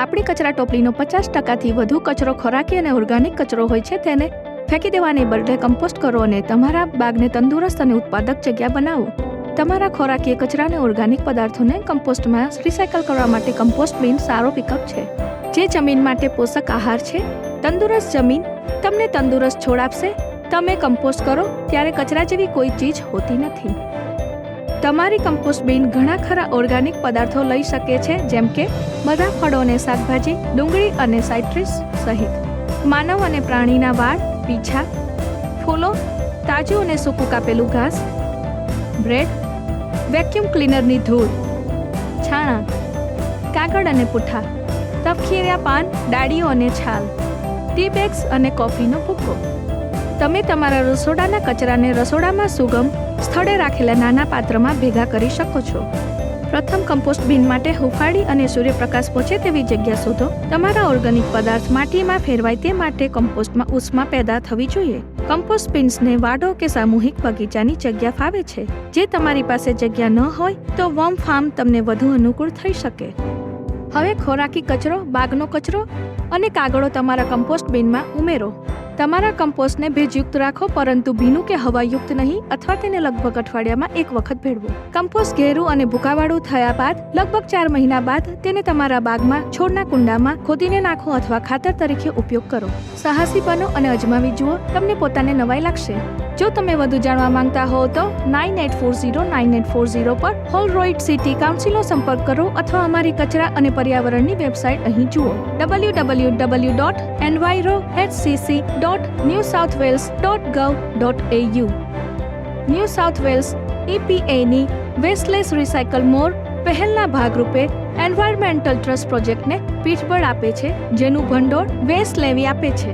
આપણી કચરા ટોપલીનો 50%થી વધુ કચરો ખોરાકી અને ઓર્ગેનિક કચરો હોય છે. તેને ફેંકી દેવાને બદલે કમ્પોસ્ટ કરો અને તમારા બાગને તંદુરસ્ત અને ઉત્પાદક જગ્યા બનાવો. તમારા ખોરાકીય કચરા અને ઓર્ગેનિક પદાર્થોને કમ્પોસ્ટમાં રિસાયકલ કરવા માટે કમ્પોસ્ટ બિન સારો વિકલ્પ છે, જે જમીન માટે પોષક આહાર છે. તંદુરસ્ત જમીન તમને તંદુરસ્ત છોડ આપશે. તમે કમ્પોસ્ટ કરો ત્યારે કચરા જેવી કોઈ ચીજ હોતી નથી. તમારી કમ્પોસ્ટ બિન ઘણા ખરા ઓર્ગેનિક પદાર્થો લઈ શકે છે, જેમ કે બધા ફળો અને શાકભાજી, ડુંગળી અને સાઇટ્રસ સહિત, માનવ અને પ્રાણીના વાળ, પીંછા, ફૂલો, તાજું અને સૂકું કાપેલું ઘાસ, બ્રેડ, વેક્યુમ ક્લીનરની ધૂળ, છાણા, કાગળ અને પૂઠા, તપકીર્યા પાન, ડાળીઓ અને છાલ, ટી બેગ્સ અને કોફીનો ભૂકો. તમે તમારા રસોડાના કચરાને રસોડામાં સુગમ સ્થળે રાખેલા નાના પાત્રમાં ભેગા કરી શકો છો. પ્રથમ કમ્પોસ્ટ બિન માટે હુંફાળી અને સૂર્યપ્રકાશ પહોંચે તેવી જગ્યા શોધો. તમારા ઓર્ગેનિક પદાર્થ માટીમાં ફેરવાય તે માટે કમ્પોસ્ટમાં ઉષ્મા પેદા થવી જોઈએ. કમ્પોસ્ટ બિન્સને વાડો કે સામૂહિક બગીચાની જગ્યા ફાવે છે. જે તમારી પાસે જગ્યા ન હોય તો વર્મ ફાર્મ તમને વધુ અનુકૂળ થઈ શકે. હવે ખોરાકી કચરો, બાગનો કચરો અને કાગળો તમારા કમ્પોસ્ટ બિનમાં ઉમેરો. તમારા કમ્પોસ્ટને ભેજયુક્ત રાખો, પરંતુ ભીનું કે હવાયુક્ત નહીં, અથવા તેને લગભગ અઠવાડિયામાં એક વખત ભેળવો. કમ્પોસ્ટ ઘેરું અને ભૂકાવાળું થયા બાદ લગભગ 4 મહિના બાદ તેને તમારા બાગમાં છોડના કુંડામાં ખોદીને નાખો અથવા ખાતર તરીકે ઉપયોગ કરો. સાહસી બનો અને અજમાવી જુઓ, તમને પોતાને નવાઈ લાગશે. જો તમે વધુ જાણવા માંગતા હો તો 9840 પર હોલરોઇડ સિટી કાઉન્સિલનો સંપર્ક કરો અથવા અમારી કચરા અને પર્યાવરણની વેબસાઇટ અહીં જુઓ www.enviro.hcc.newsouthwales.gov.au. ન્યૂ સાઉથ વેલ્સ EPAની વેસ્ટલેસ રિસાયકલ મોર પહેલના ભાગરૂપે એન્વાયરમેન્ટલ ટ્રસ્ટ પ્રોજેક્ટને પીઠબળ આપે છે, જેનું ભંડોળ વેસ્ટ લેવી આપે છે.